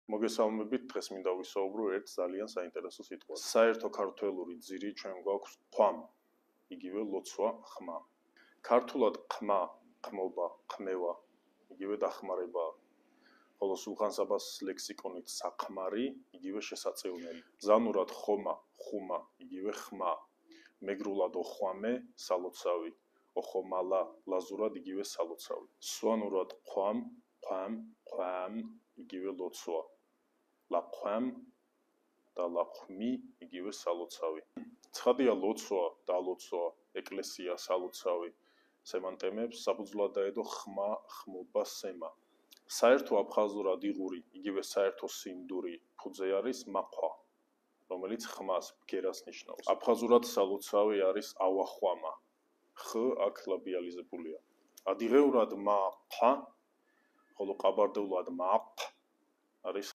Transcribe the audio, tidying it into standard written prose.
მოგესალმებით, დღეს მინდა ვისაუბრო ერთ ძალიან საინტერესო სიტყვაზე. საერთო ქართველური ძირი ჩვენ გვაქვს ხვამ, იგივე ლოცვა, ხმა. ქართულად ხმა, ხმობა, ხმევა, იგივე დახმარებაა. ხოლო სულხან-საბას ლექსიკონით საქმარი, იგივე შესაწევნელი. ზანურად ხომა, ხუმა, იგივე ხმა. მეგრულად ოხვამე, სალოცავი. ოხომალა, ლაზურად იგივე სალოცავი. სვანურად ხვამ, ხვამ, ხვამ, იგივე ლოცვა. ლახვამ და ლახვმი, იგივე სალოცავი. ცხადია ლოცვა, დალოცვა, ეკლესია, სალოცავი. სემანტემებს საფუძვლად დაედო ხმა, ხმობა, სემა. საერთო აფხაზურად იღური, იგივე საერთო სინდური ფუძე არის მაყვა, რომელიც ხმას, ბგერას ნიშნავს. აფხაზურად სალოცავი არის ავახვამა. ხ აქ ლაბიალიზებულია. ადიღეურად მაყვა, ხოლო ყაბარდეულად მაყ